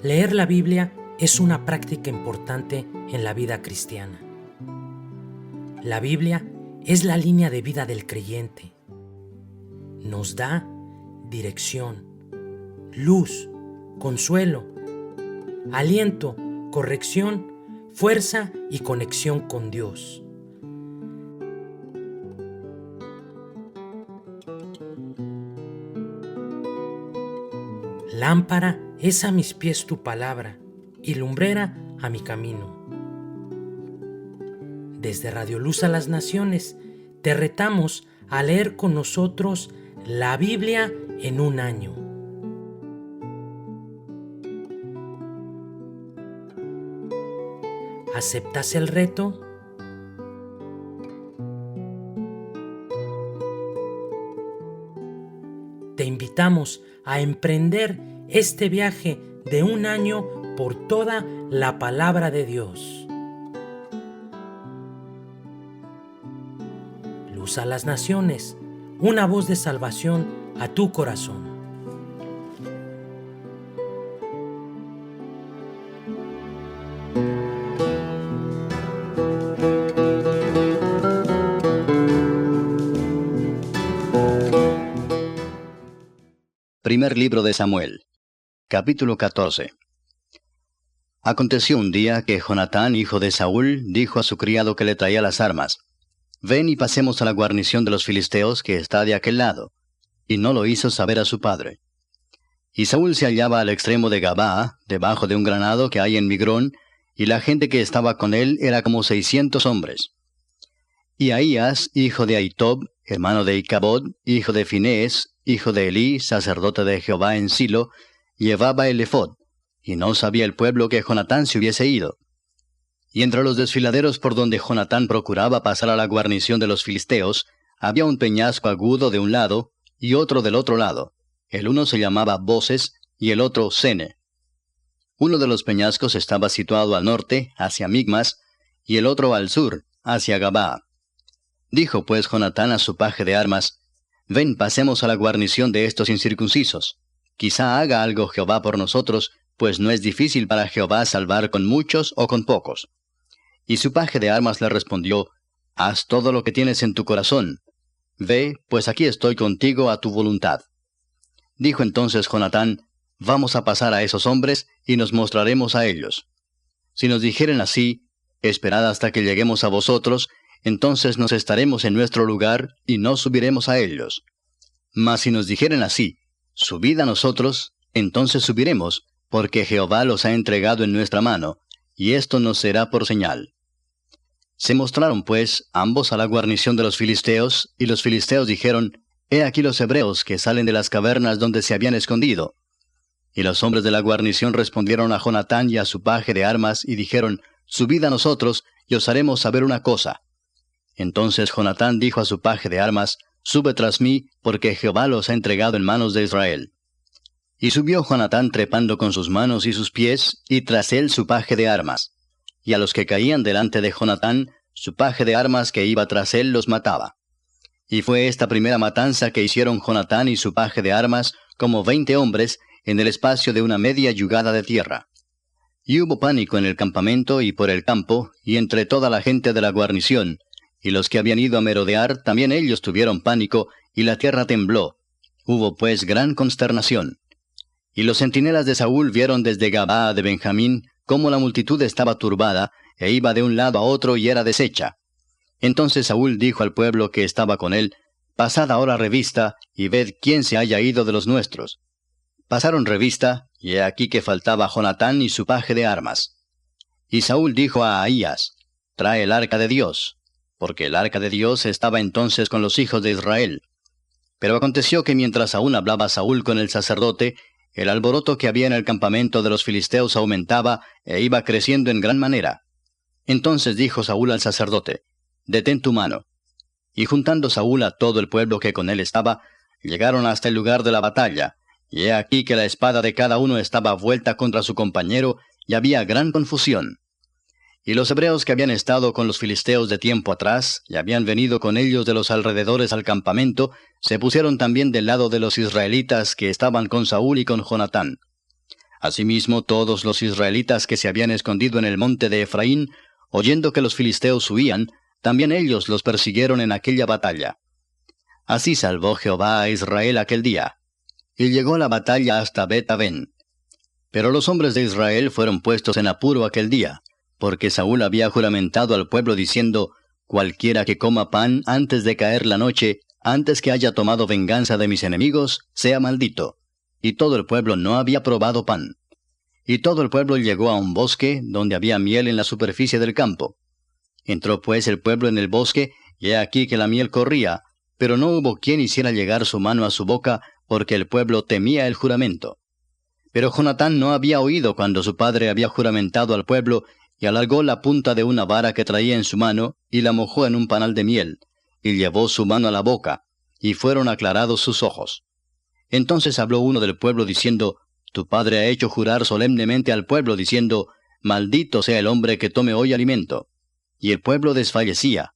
Leer la Biblia es una práctica importante en la vida cristiana. La Biblia es la línea de vida del creyente. Nos da dirección, luz, consuelo, aliento, corrección, fuerza y conexión con Dios. Lámpara es a mis pies tu palabra y lumbrera a mi camino. Desde Radio Luz a las Naciones, te retamos a leer con nosotros la Biblia en un año. ¿Aceptas el reto? Te invitamos a emprender este viaje de un año por toda la palabra de Dios. Luz a las Naciones, una voz de salvación a tu corazón. Primer libro de Samuel, capítulo 14. Aconteció un día que Jonatán, hijo de Saúl, dijo a su criado que le traía las armas: «Ven y pasemos a la guarnición de los filisteos que está de aquel lado». Y no lo hizo saber a su padre. Y Saúl se hallaba al extremo de Gabaa, debajo de un granado que hay en Migrón, y la gente que estaba con él era como 600 hombres. Y Ahías, hijo de Ahitob, hermano de Icabod, hijo de Finés, hijo de Elí, sacerdote de Jehová en Silo, llevaba el ephod, y no sabía el pueblo que Jonatán se hubiese ido. Y entre los desfiladeros por donde Jonatán procuraba pasar a la guarnición de los filisteos, había un peñasco agudo de un lado, y otro del otro lado. El uno se llamaba Boses, y el otro Sene. Uno de los peñascos estaba situado al norte, hacia Migmas, y el otro al sur, hacia Gabaa. Dijo pues Jonatán a su paje de armas: «Ven, pasemos a la guarnición de estos incircuncisos. Quizá haga algo Jehová por nosotros, pues no es difícil para Jehová salvar con muchos o con pocos». Y su paje de armas le respondió: «Haz todo lo que tienes en tu corazón. Ve, pues aquí estoy contigo a tu voluntad». Dijo entonces Jonatán: «Vamos a pasar a esos hombres, y nos mostraremos a ellos. Si nos dijeren así: esperad hasta que lleguemos a vosotros, entonces nos estaremos en nuestro lugar, y no subiremos a ellos. Mas si nos dijeren así: subid a nosotros, entonces subiremos, porque Jehová los ha entregado en nuestra mano, y esto nos será por señal». Se mostraron pues ambos a la guarnición de los filisteos, y los filisteos dijeron: «He aquí los hebreos que salen de las cavernas donde se habían escondido». Y los hombres de la guarnición respondieron a Jonatán y a su paje de armas, y dijeron: «Subid a nosotros, y os haremos saber una cosa». Entonces Jonatán dijo a su paje de armas: «Sube tras mí, porque Jehová los ha entregado en manos de Israel». Y subió Jonatán trepando con sus manos y sus pies, y tras él su paje de armas. Y a los que caían delante de Jonatán, su paje de armas que iba tras él los mataba. Y fue esta primera matanza que hicieron Jonatán y su paje de armas, como 20 hombres, en el espacio de una media yugada de tierra. Y hubo pánico en el campamento y por el campo, y entre toda la gente de la guarnición, y los que habían ido a merodear, también ellos tuvieron pánico, y la tierra tembló. Hubo pues gran consternación. Y los centinelas de Saúl vieron desde Gabaa de Benjamín cómo la multitud estaba turbada, e iba de un lado a otro y era deshecha. Entonces Saúl dijo al pueblo que estaba con él: «Pasad ahora revista, y ved quién se haya ido de los nuestros». Pasaron revista, y he aquí que faltaba Jonatán y su paje de armas. Y Saúl dijo a Ahías: «Trae el arca de Dios», porque el arca de Dios estaba entonces con los hijos de Israel. Pero aconteció que mientras aún hablaba Saúl con el sacerdote, el alboroto que había en el campamento de los filisteos aumentaba, e iba creciendo en gran manera. Entonces dijo Saúl al sacerdote: «Detén tu mano». Y juntando Saúl a todo el pueblo que con él estaba, llegaron hasta el lugar de la batalla, y he aquí que la espada de cada uno estaba vuelta contra su compañero, y había gran confusión. Y los hebreos que habían estado con los filisteos de tiempo atrás, y habían venido con ellos de los alrededores al campamento, se pusieron también del lado de los israelitas que estaban con Saúl y con Jonatán. Asimismo, todos los israelitas que se habían escondido en el monte de Efraín, oyendo que los filisteos huían, también ellos los persiguieron en aquella batalla. Así salvó Jehová a Israel aquel día. Y llegó la batalla hasta Bet-Aven. Pero los hombres de Israel fueron puestos en apuro aquel día, porque Saúl había juramentado al pueblo diciendo: cualquiera que coma pan antes de caer la noche, antes que haya tomado venganza de mis enemigos, sea maldito. Y todo el pueblo no había probado pan. Y todo el pueblo llegó a un bosque, donde había miel en la superficie del campo. Entró pues el pueblo en el bosque, y he aquí que la miel corría, pero no hubo quien hiciera llegar su mano a su boca, porque el pueblo temía el juramento. Pero Jonatán no había oído cuando su padre había juramentado al pueblo, y alargó la punta de una vara que traía en su mano, y la mojó en un panal de miel, y llevó su mano a la boca, y fueron aclarados sus ojos. Entonces habló uno del pueblo diciendo: tu padre ha hecho jurar solemnemente al pueblo, diciendo: maldito sea el hombre que tome hoy alimento. Y el pueblo desfallecía.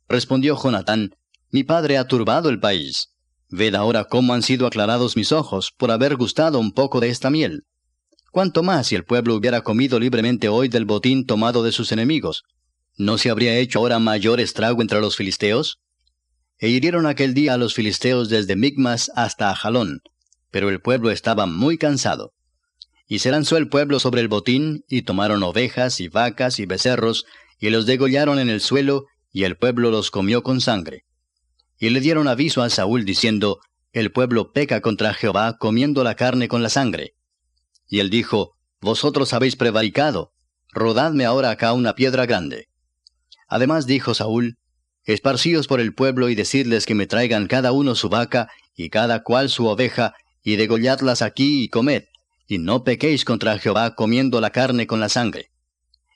Respondió Jonatán: mi padre ha turbado el país. Ved ahora cómo han sido aclarados mis ojos, por haber gustado un poco de esta miel. ¿Cuánto más si el pueblo hubiera comido libremente hoy del botín tomado de sus enemigos? ¿No se habría hecho ahora mayor estrago entre los filisteos? E hirieron aquel día a los filisteos desde Micmas hasta Ajalón, pero el pueblo estaba muy cansado. Y se lanzó el pueblo sobre el botín, y tomaron ovejas y vacas y becerros, y los degollaron en el suelo, y el pueblo los comió con sangre. Y le dieron aviso a Saúl diciendo: el pueblo peca contra Jehová comiendo la carne con la sangre. Y él dijo: vosotros habéis prevaricado, rodadme ahora acá una piedra grande. Además dijo Saúl: esparcíos por el pueblo y decidles que me traigan cada uno su vaca, y cada cual su oveja, y degolladlas aquí y comed, y no pequéis contra Jehová comiendo la carne con la sangre.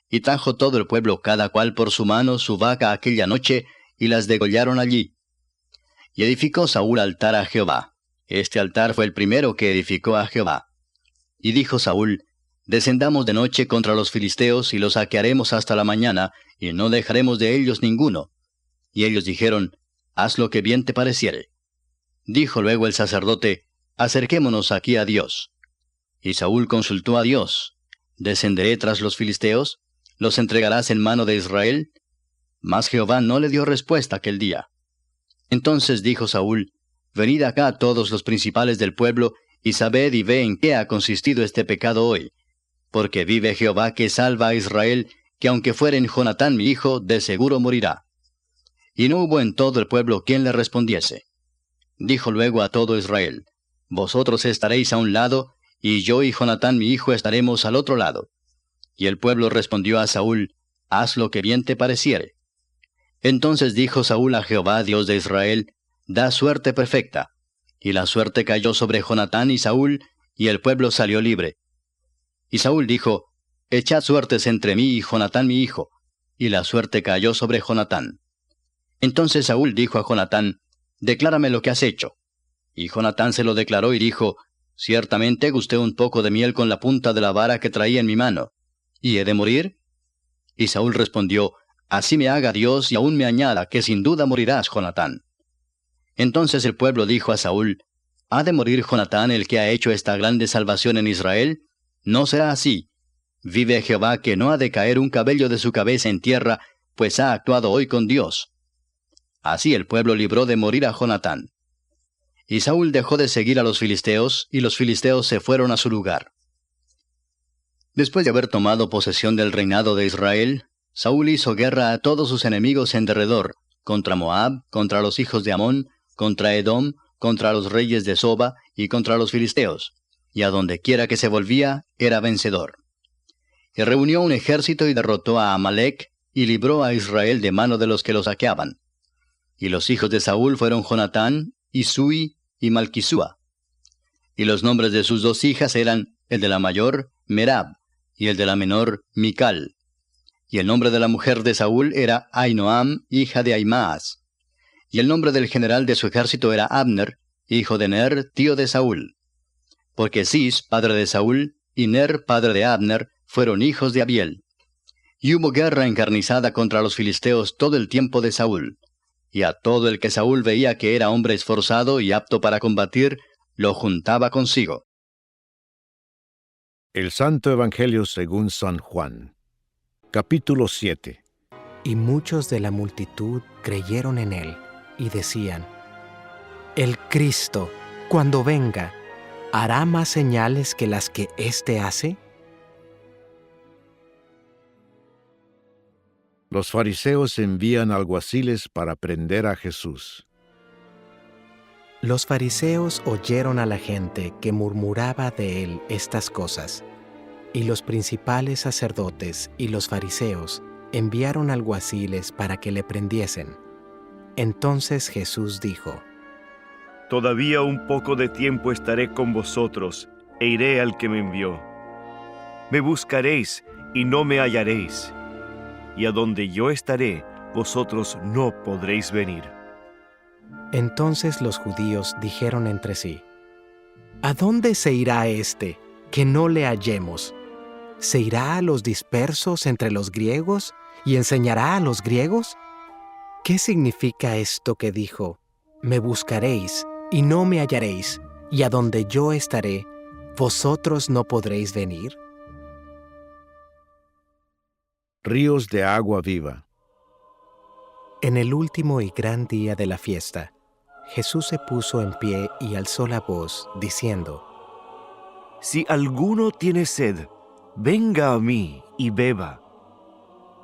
Y trajo todo el pueblo cada cual por su mano su vaca aquella noche, y las degollaron allí. Y edificó Saúl altar a Jehová. Este altar fue el primero que edificó a Jehová. Y dijo Saúl: descendamos de noche contra los filisteos, y los saquearemos hasta la mañana, y no dejaremos de ellos ninguno. Y ellos dijeron: haz lo que bien te pareciere. Dijo luego el sacerdote: acerquémonos aquí a Dios. Y Saúl consultó a Dios: ¿descenderé tras los filisteos? ¿Los entregarás en mano de Israel? Mas Jehová no le dio respuesta aquel día. Entonces dijo Saúl: venid acá todos los principales del pueblo, y sabed y ve en qué ha consistido este pecado hoy. Porque vive Jehová que salva a Israel, que aunque fuere en Jonatán mi hijo, de seguro morirá. Y no hubo en todo el pueblo quien le respondiese. Dijo luego a todo Israel: vosotros estaréis a un lado, y yo y Jonatán mi hijo estaremos al otro lado. Y el pueblo respondió a Saúl: haz lo que bien te pareciere. Entonces dijo Saúl a Jehová, Dios de Israel: da suerte perfecta. Y la suerte cayó sobre Jonatán y Saúl, y el pueblo salió libre. Y Saúl dijo: echad suertes entre mí y Jonatán mi hijo. Y la suerte cayó sobre Jonatán. Entonces Saúl dijo a Jonatán: declárame lo que has hecho. Y Jonatán se lo declaró y dijo: ciertamente gusté un poco de miel con la punta de la vara que traía en mi mano. ¿Y he de morir? Y Saúl respondió: así me haga Dios y aún me añada, que sin duda morirás, Jonatán. Entonces el pueblo dijo a Saúl: ¿ha de morir Jonatán, el que ha hecho esta grande salvación en Israel? No será así. Vive Jehová que no ha de caer un cabello de su cabeza en tierra, pues ha actuado hoy con Dios. Así el pueblo libró de morir a Jonatán. Y Saúl dejó de seguir a los filisteos, y los filisteos se fueron a su lugar. Después de haber tomado posesión del reinado de Israel, Saúl hizo guerra a todos sus enemigos en derredor, contra Moab, contra los hijos de Amón, contra Edom, contra los reyes de Soba, y contra los filisteos, y a donde quiera que se volvía, era vencedor. Y reunió un ejército y derrotó a Amalec, y libró a Israel de mano de los que lo saqueaban. Y los hijos de Saúl fueron Jonatán, y Sui, y Malquisúa. Y los nombres de sus dos hijas eran, el de la mayor, Merab, y el de la menor, Mical. Y el nombre de la mujer de Saúl era Ahinoam, hija de Ahimaas. Y el nombre del general de su ejército era Abner, hijo de Ner, tío de Saúl. Porque Cis, padre de Saúl, y Ner, padre de Abner, fueron hijos de Abiel. Y hubo guerra encarnizada contra los filisteos todo el tiempo de Saúl. Y a todo el que Saúl veía que era hombre esforzado y apto para combatir, lo juntaba consigo. El Santo Evangelio según San Juan. Capítulo 7. Y muchos de la multitud creyeron en él, y decían: El Cristo, cuando venga, ¿hará más señales que las que éste hace? Los fariseos envían alguaciles para prender a Jesús. Los fariseos oyeron a la gente que murmuraba de él estas cosas, y los principales sacerdotes y los fariseos enviaron alguaciles para que le prendiesen. Entonces Jesús dijo: Todavía un poco de tiempo estaré con vosotros, e iré al que me envió. Me buscaréis y no me hallaréis, y a donde yo estaré, vosotros no podréis venir. Entonces los judíos dijeron entre sí: ¿A dónde se irá éste, que no le hallemos? ¿Se irá a los dispersos entre los griegos y enseñará a los griegos? ¿Qué significa esto que dijo: Me buscaréis y no me hallaréis, y a donde yo estaré, vosotros no podréis venir? Ríos de agua viva. En el último y gran día de la fiesta, Jesús se puso en pie y alzó la voz, diciendo: Si alguno tiene sed, venga a mí y beba.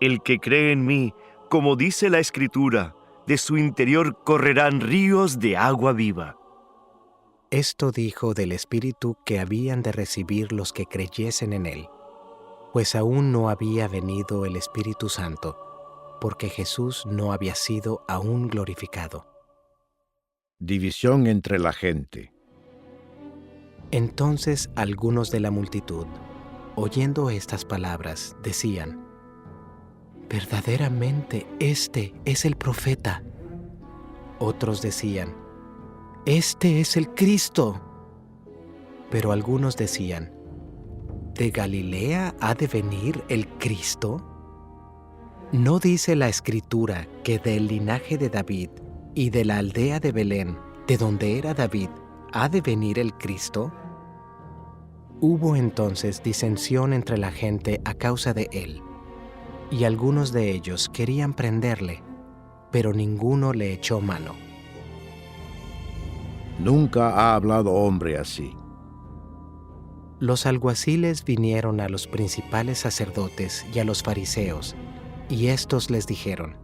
El que cree en mí, como dice la Escritura, de su interior correrán ríos de agua viva. Esto dijo del Espíritu que habían de recibir los que creyesen en él, pues aún no había venido el Espíritu Santo, porque Jesús no había sido aún glorificado. División entre la gente. Entonces algunos de la multitud, oyendo estas palabras, decían: Verdaderamente este es el profeta. Otros decían: Este es el Cristo. Pero algunos decían: ¿De Galilea ha de venir el Cristo? ¿No dice la Escritura que del linaje de David y de la aldea de Belén, de donde era David, ha de venir el Cristo? Hubo entonces disensión entre la gente a causa de él, y algunos de ellos querían prenderle, pero ninguno le echó mano. Nunca ha hablado hombre así. Los alguaciles vinieron a los principales sacerdotes y a los fariseos, y éstos les dijeron: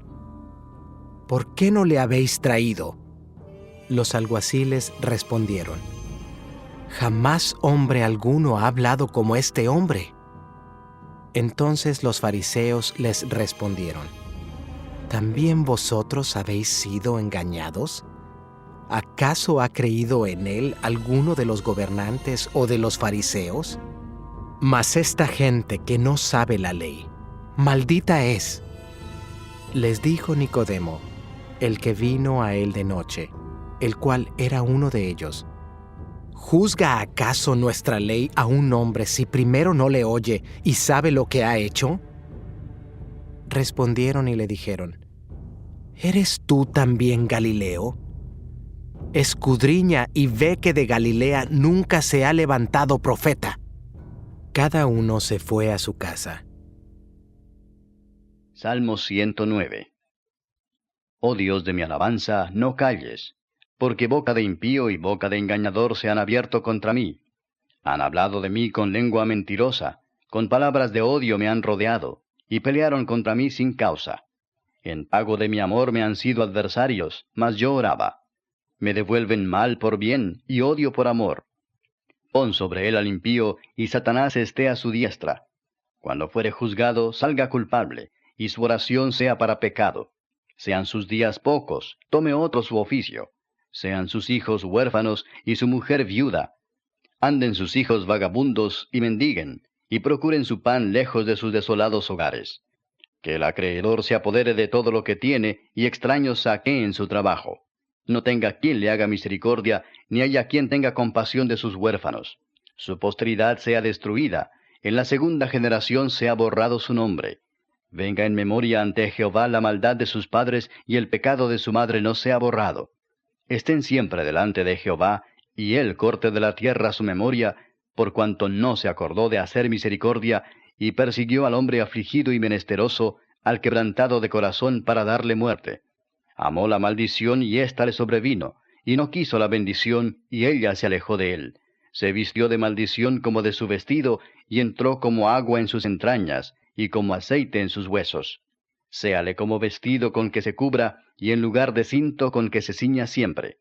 ¿Por qué no le habéis traído? Los alguaciles respondieron: Jamás hombre alguno ha hablado como este hombre. Entonces los fariseos les respondieron: ¿También vosotros habéis sido engañados? ¿Acaso ha creído en él alguno de los gobernantes o de los fariseos? Mas esta gente que no sabe la ley, maldita es. Les dijo Nicodemo, el que vino a él de noche, el cual era uno de ellos: ¿Juzga acaso nuestra ley a un hombre si primero no le oye y sabe lo que ha hecho? Respondieron y le dijeron: ¿Eres tú también Galileo? Escudriña y ve que de Galilea nunca se ha levantado profeta. Cada uno se fue a su casa. Salmo 109. Oh Dios de mi alabanza, no calles, porque boca de impío y boca de engañador se han abierto contra mí. Han hablado de mí con lengua mentirosa, con palabras de odio me han rodeado, y pelearon contra mí sin causa. En pago de mi amor me han sido adversarios, mas yo oraba. Me devuelven mal por bien y odio por amor. Pon sobre él al impío, y Satanás esté a su diestra. Cuando fuere juzgado, salga culpable, y su oración sea para pecado. Sean sus días pocos, tome otro su oficio. Sean sus hijos huérfanos y su mujer viuda. Anden sus hijos vagabundos y mendiguen, y procuren su pan lejos de sus desolados hogares. Que el acreedor se apodere de todo lo que tiene, y extraños saqueen su trabajo. No tenga quien le haga misericordia, ni haya quien tenga compasión de sus huérfanos. Su posteridad sea destruida, en la segunda generación sea borrado su nombre. Venga en memoria ante Jehová la maldad de sus padres, y el pecado de su madre no sea borrado. Estén siempre delante de Jehová, y él corte de la tierra su memoria, por cuanto no se acordó de hacer misericordia, y persiguió al hombre afligido y menesteroso, al quebrantado de corazón, para darle muerte. Amó la maldición, y ésta le sobrevino, y no quiso la bendición, y ella se alejó de él. Se vistió de maldición como de su vestido, y entró como agua en sus entrañas, y como aceite en sus huesos. Séale como vestido con que se cubra, y en lugar de cinto con que se ciña siempre.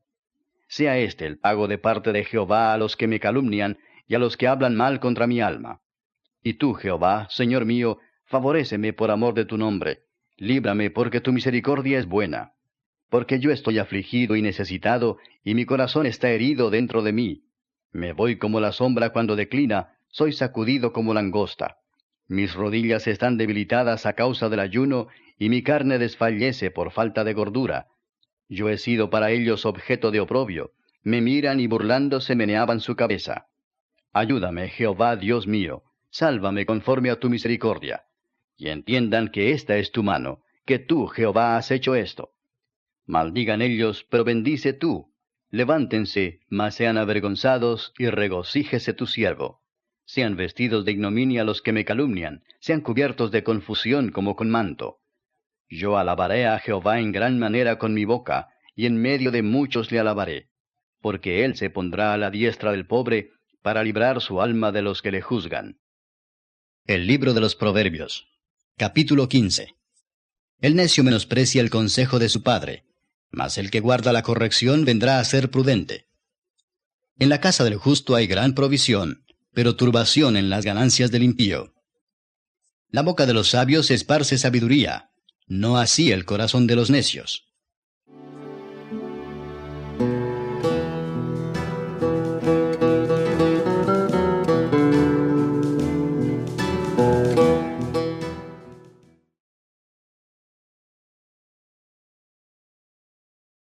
Sea este el pago de parte de Jehová a los que me calumnian, y a los que hablan mal contra mi alma. Y tú, Jehová, Señor mío, favoréceme por amor de tu nombre. Líbrame, porque tu misericordia es buena. Porque yo estoy afligido y necesitado, y mi corazón está herido dentro de mí. Me voy como la sombra cuando declina, soy sacudido como langosta. Mis rodillas están debilitadas a causa del ayuno, y mi carne desfallece por falta de gordura. Yo he sido para ellos objeto de oprobio, me miran y burlándose meneaban su cabeza. Ayúdame, Jehová Dios mío, sálvame conforme a tu misericordia. Y entiendan que esta es tu mano, que tú, Jehová, has hecho esto. Maldigan ellos, pero bendice tú. Levántense, mas sean avergonzados, y regocíjese tu siervo. Sean vestidos de ignominia los que me calumnian, sean cubiertos de confusión como con manto. Yo alabaré a Jehová en gran manera con mi boca, y en medio de muchos le alabaré. Porque él se pondrá a la diestra del pobre, para librar su alma de los que le juzgan. El libro de los Proverbios, capítulo 15. El necio menosprecia el consejo de su padre, mas el que guarda la corrección vendrá a ser prudente. En la casa del justo hay gran provisión, pero turbación en las ganancias del impío. La boca de los sabios esparce sabiduría, no así el corazón de los necios.